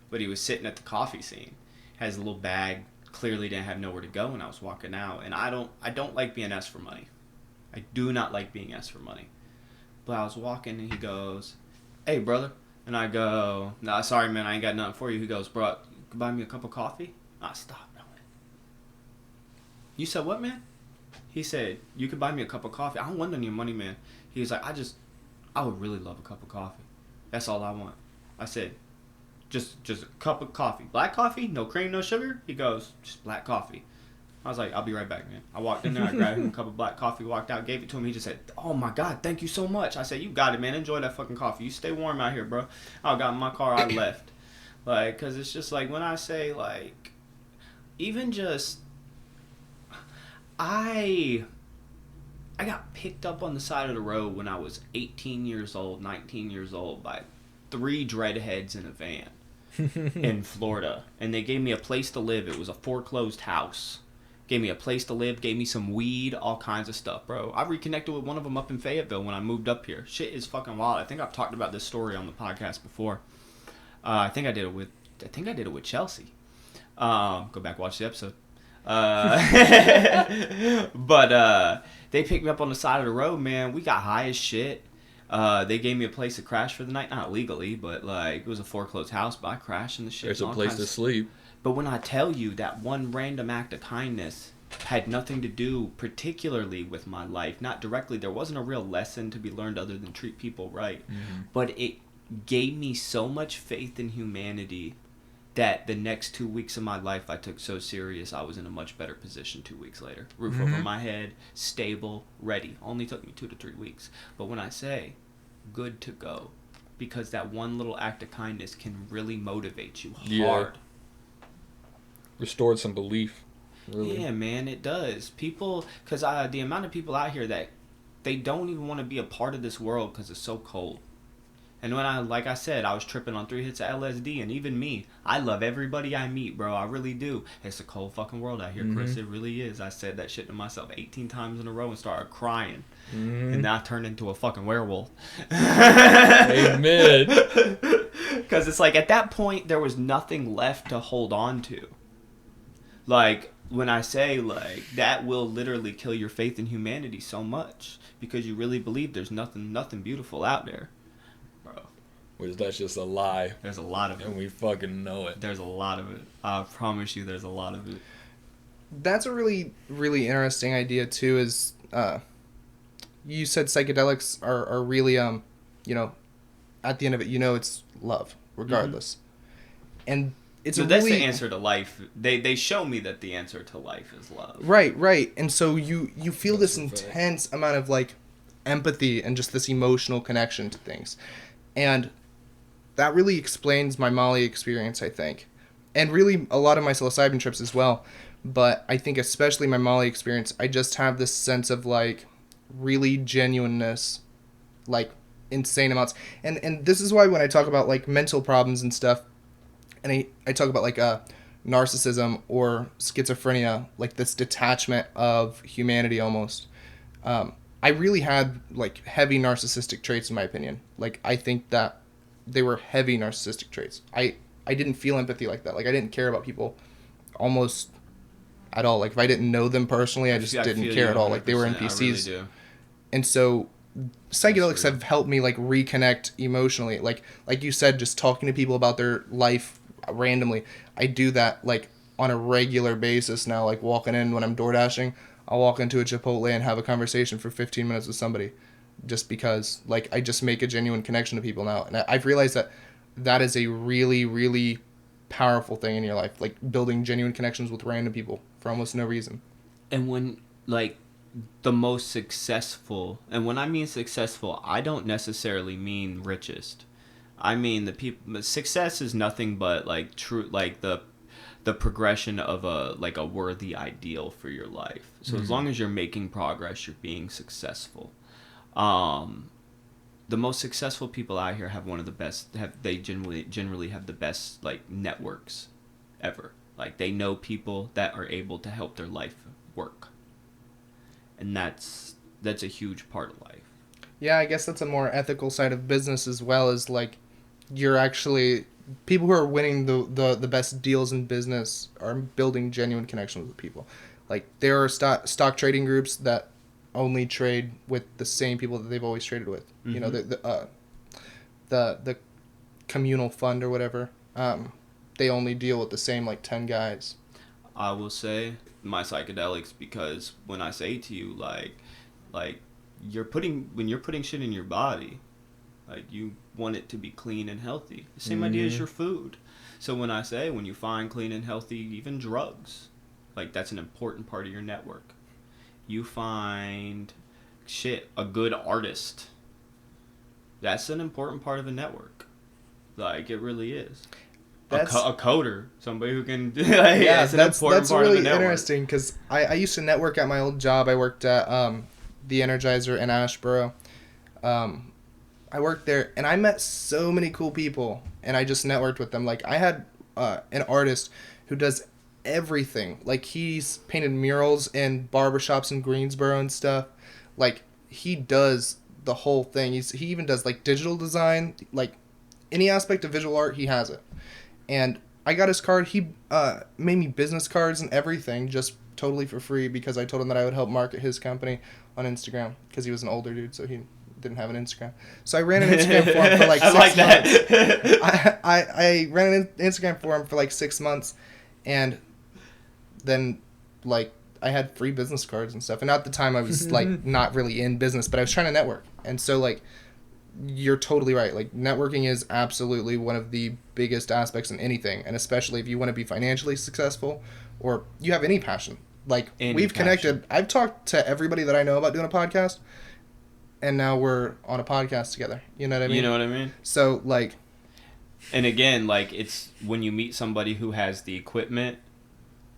But he was sitting at the coffee scene. Has a little bag. Clearly didn't have nowhere to go when I was walking out. And I don't like being asked for money. I do not like being asked for money. But I was walking and he goes, "Hey, brother." And I go, "Nah, sorry, man, I ain't got nothing for you." He goes, "Bro, you can buy me a cup of coffee?" I stopped. I went, You said what, man? He said, you could buy me a cup of coffee. I don't want any money, man. He was like, I would really love a cup of coffee. That's all I want. I said, just a cup of coffee. Black coffee? No cream, no sugar? He goes, just black coffee. I was like, I'll be right back, man. I walked in there, I grabbed him a cup of black coffee, walked out, gave it to him. He just said, oh my God, thank you so much. I said, you got it, man. Enjoy that fucking coffee. You stay warm out here, bro. I got in my car, I left. Like, because it's just like, when I say, like, even just, I got picked up on the side of the road when I was 18 years old, 19 years old by 3 dreadheads in a van in Florida. And they gave me a place to live. It was a foreclosed house. Gave me a place to live, gave me some weed, all kinds of stuff, bro. I reconnected with one of them up in Fayetteville when I moved up here. Shit is fucking wild. I think I've talked about this story on the podcast before. I think I did it with Chelsea. Go back, watch the episode. But they picked me up on the side of the road, man. We got high as shit. They gave me a place to crash for the night, not legally, but like it was a foreclosed house. But I crashed in the shit. There's a place to sleep. But when I tell you that one random act of kindness had nothing to do particularly with my life, not directly, there wasn't a real lesson to be learned other than treat people right. Mm-hmm. But it gave me so much faith in humanity that the next 2 weeks of my life I took so serious, I was in a much better position 2 weeks later. Roof over my head, stable, ready. Only took me 2 to 3 weeks. But when I say good to go, because that one little act of kindness can really motivate you hard. Yeah. Restored some belief, really. Yeah, man, it does. People, because the amount of people out here that they don't even want to be a part of this world because it's so cold. And when like I said, I was tripping on 3 hits of LSD, and even me, I love everybody I meet, bro. I really do. It's a cold fucking world out here, Chris. It really is. I said that shit to myself 18 times in a row and started crying. And then I turned into a fucking werewolf. Amen. Because it's like, at that point, there was nothing left to hold on to. Like, when I say, like, that will literally kill your faith in humanity so much. Because you really believe there's nothing beautiful out there. Which that's just a lie. There's a lot of it. And we fucking know it. There's a lot of it. I promise you there's a lot of it. That's a really, really interesting idea, too, is you said psychedelics are really, you know, at the end of it, you know it's love, regardless. And it's so a that's really... the answer to life. They show me that the answer to life is love. Right. And so you feel this intense amount of, like, empathy and just this emotional connection to things. And that really explains my Molly experience, I think. And really a lot of my psilocybin trips as well. But I think especially my Molly experience, I just have this sense of, like, really genuineness, like, insane amounts. And this is why when I talk about, like, mental problems and stuff, and I talk about, like, narcissism or schizophrenia, like, this detachment of humanity almost, I really had, like, heavy narcissistic traits, in my opinion. Like, I think that they were heavy narcissistic traits. I didn't feel empathy like that. Like, I didn't care about people almost at all. Like, if I didn't know them personally, I just didn't care at all. Like, they were NPCs. I really do. And so psychedelics have helped me, like, reconnect emotionally. Like you said, just talking to people about their life randomly. I do that, like, on a regular basis now. Like, walking in when I'm door dashing, I'll walk into a Chipotle and have a conversation for 15 minutes with somebody. Just because, like, I just make a genuine connection to people now. And I've realized that is a really, really powerful thing in your life. Like, building genuine connections with random people for almost no reason. And when, like, the most successful, and when I mean successful, I don't necessarily mean richest. I mean the people, success is nothing but, like, true, like, the progression of a worthy ideal for your life. So as long as you're making progress, you're being successful. The most successful people out here have one of the best, they generally have the best, like, networks ever. Like, they know people that are able to help their life work. And that's a huge part of life. Yeah, I guess that's a more ethical side of business as well, as, like, you're actually, people who are winning the best deals in business are building genuine connections with people. Like, there are stock trading groups that only trade with the same people that they've always traded with. You know, the communal fund or whatever. They only deal with the same, like, 10 guys. I will say my psychedelics, because when I say to you, like when you're putting shit in your body, like you want it to be clean and healthy. The same idea as your food. So when I say, when you find clean and healthy, even drugs, like that's an important part of your network. You find a good artist. That's an important part of a network. Like, it really is. A coder, somebody who can. Yeah, it's an that's important part really of a network. interesting, because I used to network at my old job. I worked at the Energizer in Ashboro. I worked there, and I met so many cool people, and I just networked with them. Like, I had an artist who does everything. Like, he's painted murals in barbershops in Greensboro and stuff. Like, he does the whole thing. He even does, like, digital design. Like, any aspect of visual art, he has it. And I got his card. He made me business cards and everything, just totally for free, because I told him that I would help market his company on Instagram, because he was an older dude, so he didn't have an Instagram. So I ran an Instagram for him for like 6 months. That. I ran an Instagram for him for like 6 months, and then like I had free business cards and stuff. And at the time I was like not really in business, but I was trying to network. And so like, you're totally right. Like, networking is absolutely one of the biggest aspects in anything, and especially if you want to be financially successful or you have any passion. Like, we've connected. I've talked to everybody that I know about doing a podcast, and now we're on a podcast together. You know what I mean? You know what I mean? So, like... And again, like, it's when you meet somebody who has the equipment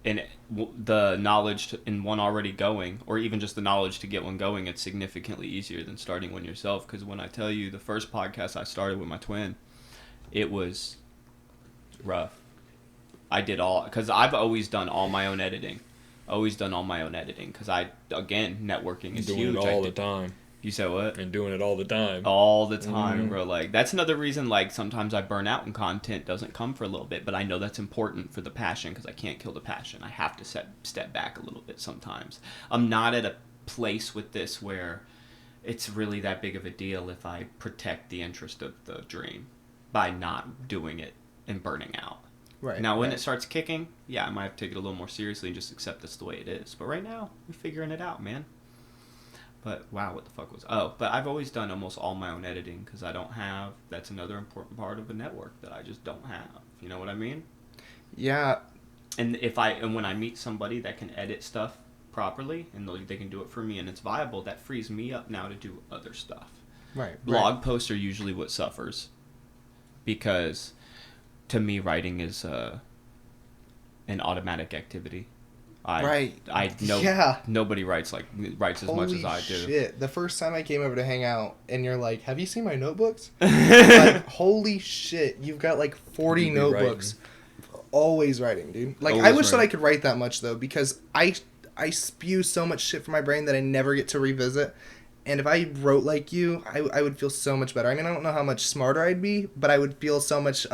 and the knowledge in one already going, or even just the knowledge to get one going, it's significantly easier than starting one yourself. Because when I tell you, the first podcast I started with my twin, it was rough. I did because I've always done all my own editing. Because again, networking is huge. Doing it all the time. You said what? And doing it all the time. All the time, bro. Like, that's another reason, like, sometimes I burn out and content doesn't come for a little bit. But I know that's important for the passion, because I can't kill the passion. I have to step back a little bit sometimes. I'm not at a place with this where it's really that big of a deal if I protect the interest of the dream by not doing it and burning out. Right. Now, when it starts kicking, yeah, I might have to take it a little more seriously and just accept this the way it is. But right now, we're figuring it out, man. But, wow, what the fuck was... Oh, but I've always done almost all my own editing, because I don't have... That's another important part of a network that I just don't have. You know what I mean? Yeah. And when I meet somebody that can edit stuff properly, and they can do it for me, and it's viable, that frees me up now to do other stuff. Right. Blog posts are usually what suffers. Because, to me, writing is an automatic activity. I know nobody writes as much as I do. Shit. The first time I came over to hang out, and you're like, have you seen my notebooks? Like, holy shit, you've got like 40 notebooks. Writing. Always writing, dude. Like, I wish that I could write that much, though, because I spew so much shit from my brain that I never get to revisit. And if I wrote like you, I would feel so much better. I mean, I don't know how much smarter I'd be, but I would feel so much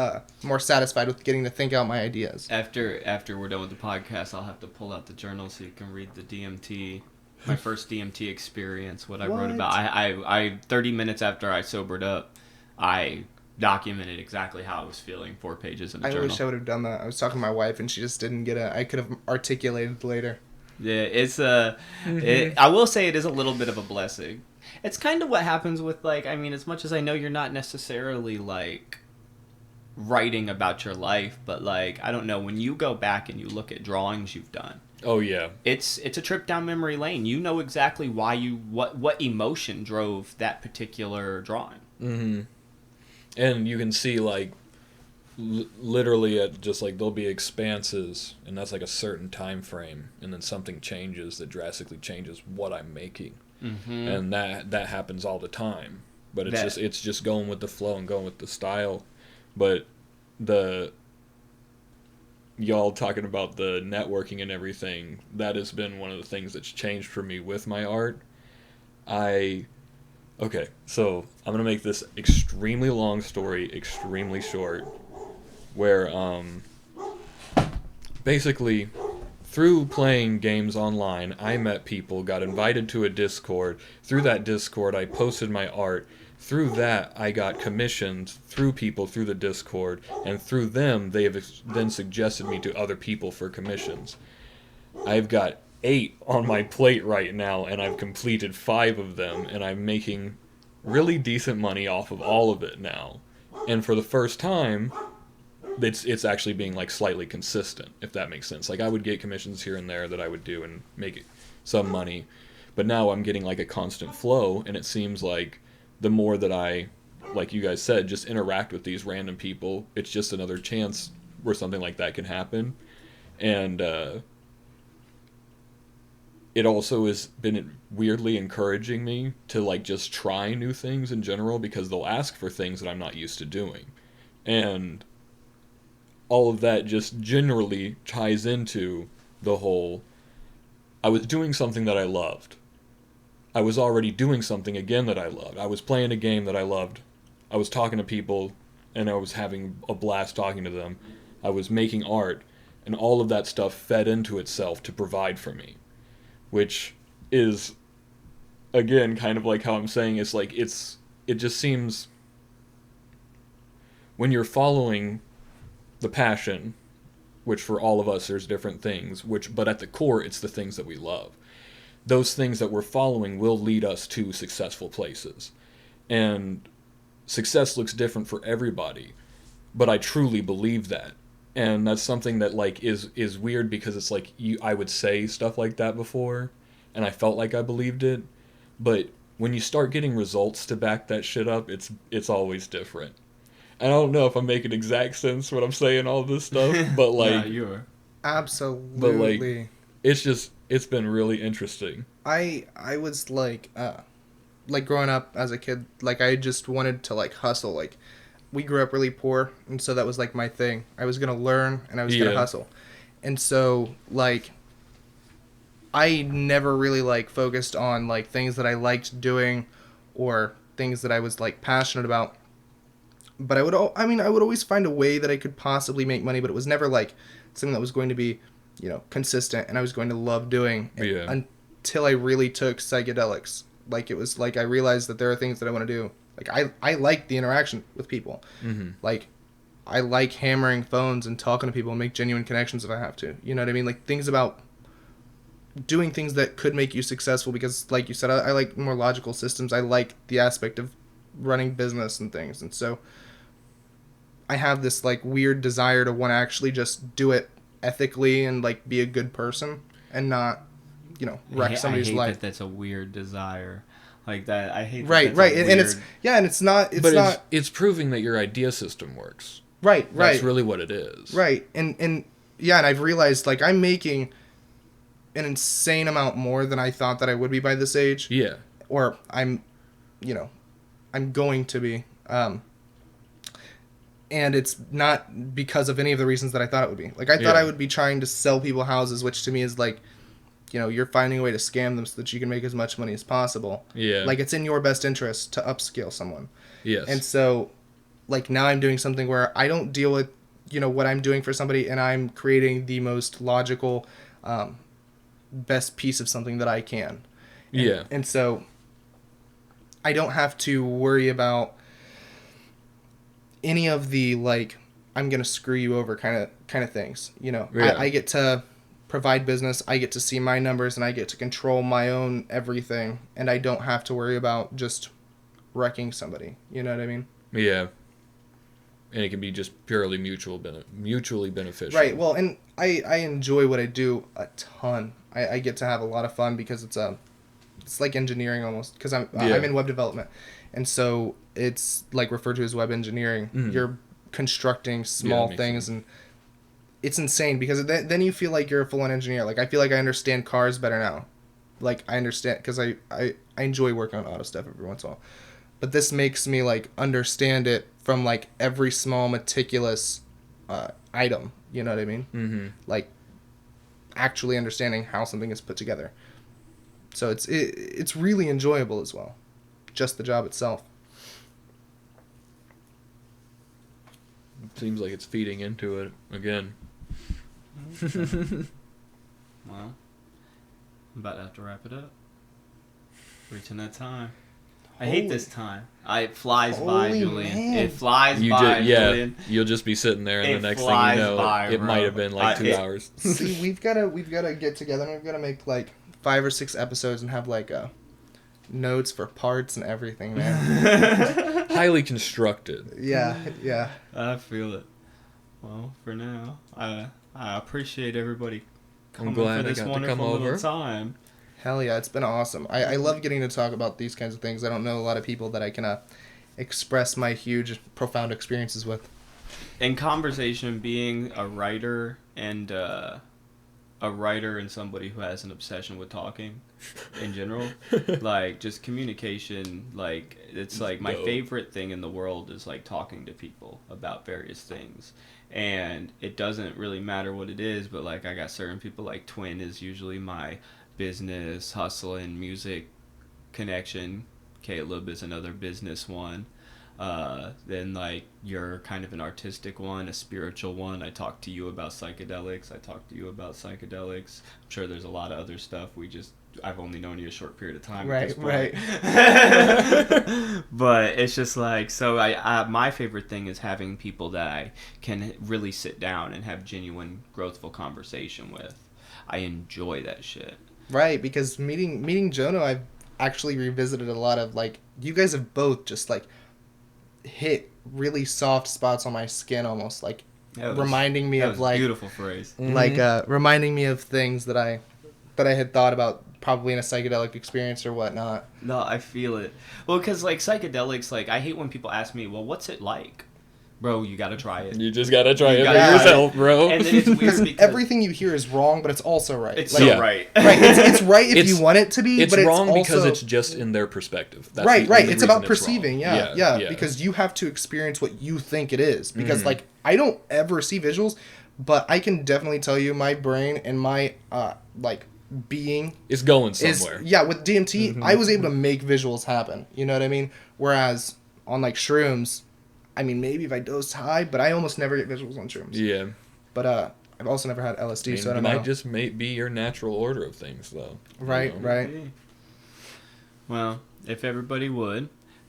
more satisfied with getting to think out my ideas. After we're done with the podcast, I'll have to pull out the journal so you can read the DMT, my first DMT experience, what I wrote about. I 30 minutes after I sobered up, I documented exactly how I was feeling, 4 pages in a journal. I wish I would have done that. I was talking to my wife, and she just didn't get it. I could have articulated later. Yeah, it's I will say it is a little bit of a blessing. It's kind of what happens with, like, I mean, as much as I know you're not necessarily, like, writing about your life, but, like, I don't know, when you go back and you look at drawings you've done. Oh, yeah. It's a trip down memory lane. You know exactly why what emotion drove that particular drawing. Mm-hmm. And you can see, like, literally at just like there'll be expanses, and that's like a certain time frame, and then something changes that drastically changes what I'm making. Mm-hmm. And that happens all the time, but it's just going with the flow and going with the style. But y'all talking about the networking and everything, that has been one of the things that's changed for me with my art. Okay, so I'm gonna make this extremely long story extremely short, where basically through playing games online, I met people, got invited to a Discord. Through that Discord, I posted my art. through that, I got commissioned through people through the Discord, and through them, they have then suggested me to other people for commissions. I've got 8 on my plate right now, and I've completed 5 of them, and I'm making really decent money off of all of it now. And for the first time, it's actually being like slightly consistent, if that makes sense. Like I would get commissions here and there that I would do and make some money, but now I'm getting like a constant flow, and it seems like the more that I, like you guys said, just interact with these random people, it's just another chance where something like that can happen. And it also has been weirdly encouraging me to like just try new things in general, because they'll ask for things that I'm not used to doing. And all of that just generally ties into the whole, I was doing something that I loved. I was already doing something again that I loved. I was playing a game that I loved. I was talking to people, and I was having a blast talking to them. I was making art, and all of that stuff fed into itself to provide for me. Which is, again, kind of like how I'm saying, it's like, it just seems, when you're following the passion, which for all of us there's different things, but at the core it's the things that we love. Those things that we're following will lead us to successful places. And success looks different for everybody, but I truly believe that. And that's something that like is weird, because it's like I would say stuff like that before, and I felt like I believed it, but when you start getting results to back that shit up, it's always different. I don't know if I'm making exact sense when I'm saying all this stuff, but like, yeah, you are. Absolutely. But like, it's been really interesting. I was like growing up as a kid, like I just wanted to like hustle. Like we grew up really poor, and so that was like my thing. I was gonna learn, and I was gonna hustle. And so like I never really like focused on like things that I liked doing or things that I was like passionate about. But I would always find a way that I could possibly make money, but it was never like something that was going to be, consistent and I was going to love doing until I really took psychedelics. Like it was like I realized that there are things that I want to do. Like I like the interaction with people. Mm-hmm. Like I like hammering phones and talking to people and make genuine connections if I have to. You know what I mean? Like things about doing things that could make you successful, because like you said, I like more logical systems. I like the aspect of running business and things. And so I have this like weird desire to want to actually just do it ethically and like be a good person and not, wreck somebody's I hate life. that's a weird desire. Like that, I hate. Right. And it's not. It's proving that your idea system works. Right. That's really what it is. Right. And I've realized like I'm making an insane amount more than I thought that I would be by this age. Yeah. Or I'm going to be. And it's not because of any of the reasons that I thought it would be. Like, I thought I would be trying to sell people houses, which to me is like, you're finding a way to scam them so that you can make as much money as possible. Yeah. Like, it's in your best interest to upscale someone. Yes. And so, like, now I'm doing something where I don't deal with, what I'm doing for somebody, and I'm creating the most logical, best piece of something that I can. And so, I don't have to worry about any of the like I'm gonna screw you over kind of things. I get to provide business, I get to see my numbers, and I get to control my own everything, and I don't have to worry about just wrecking somebody. You know what I mean? Yeah. And it can be just purely mutually beneficial. Right. Well, and I enjoy what I do a ton. I get to have a lot of fun because it's like engineering almost, because I'm in web development. And so it's like referred to as web engineering. Mm-hmm. You're constructing small things, and it's insane because then you feel like you're a full-on engineer. Like I feel like I understand cars better now. Like I understand because I enjoy working on auto stuff every once in a while. But this makes me like understand it from like every small meticulous item. You know what I mean? Mm-hmm. Like actually understanding how something is put together. So it's really enjoyable as well. Just the job itself. Seems like it's feeding into it again. Well, I'm about to have to wrap it up. Reaching that time. I hate this time. It flies by, Holy Julian. man. It flies by, Julian. You'll just be sitting there, and It the next thing flies you know, by, it bro. might have been like 2 hours. See, we've gotta get together and we've gotta make like 5 or 6 episodes and have like notes for parts and everything, man. Highly constructed. Yeah. I feel it. Well, for now, I appreciate everybody coming glad for I this got to wonderful come little over. time. Hell yeah, it's been awesome. I love getting to talk about these kinds of things. I don't know a lot of people that I can express my huge, profound experiences with. In conversation, being a writer and somebody who has an obsession with talking in general, like just communication, like it's like my Dope. favorite thing in the world is like talking to people about various things. And it doesn't really matter what it is, but like I got certain people, like Twin is usually my business, hustle, and music connection. Caleb is another business one. Then like you're kind of an artistic one, a spiritual one. I talk to you about psychedelics. I'm sure there's a lot of other stuff. I've only known you a short period of time at this point. Right. But it's just like, so I my favorite thing is having people that I can really sit down and have genuine, growthful conversation with. I enjoy that shit. Right, because meeting Jono, I've actually revisited a lot of like, you guys have both just like hit really soft spots on my skin, almost like reminding me That of was like beautiful phrase. like reminding me of things that I had thought about probably in a psychedelic experience or whatnot. No, I feel it. Well, because like psychedelics, like I hate when people ask me, well, what's it like? Bro, you gotta try it. You just gotta try You it for gotta try yourself, it. bro. And then it's weird Because because everything you hear is wrong, but it's also right. it's Like, so Yeah. right. right. It's right if It's- you want it to be, It's but wrong it's because also, it's just in their perspective. That's right. the only It's reason about wrong. perceiving. Yeah. Because you have to experience what you think it is. Because like I don't ever see visuals, but I can definitely tell you my brain and my like being It's going is somewhere. with DMT. I was able to make visuals happen. You know what I mean? Whereas on like shrooms, I mean maybe if I dosed high, but I almost never get visuals on shrooms. Yeah. But I've also never had LSD, I mean, so I it don't might know. just be your natural order of things, though. Right. You know? Right. Well, if everybody would,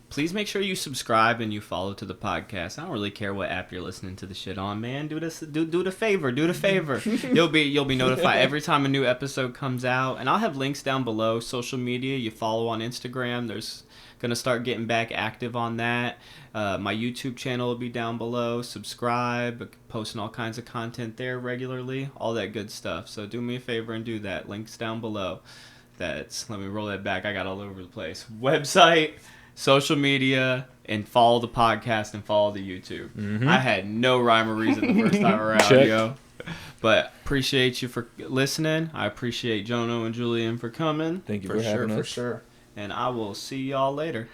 please make sure you subscribe and you follow to the podcast. I don't really care what app you're listening to the shit on, man. Do this, do the favor. You'll be notified every time a new episode comes out, and I'll have links down below. Social media, you follow on Instagram. There's gonna start getting back active on that. My YouTube channel will be down below. Subscribe, posting all kinds of content there regularly, all that good stuff. So do me a favor and do that. Links down below. Let me roll that back. I got all over the place. Website, social media, and follow the podcast and follow the YouTube. I had no rhyme or reason the first time around, Check. yo. But appreciate you for listening. I appreciate Jono and Julian for coming. Thank you For for having sure. us. For sure. And I will see y'all later.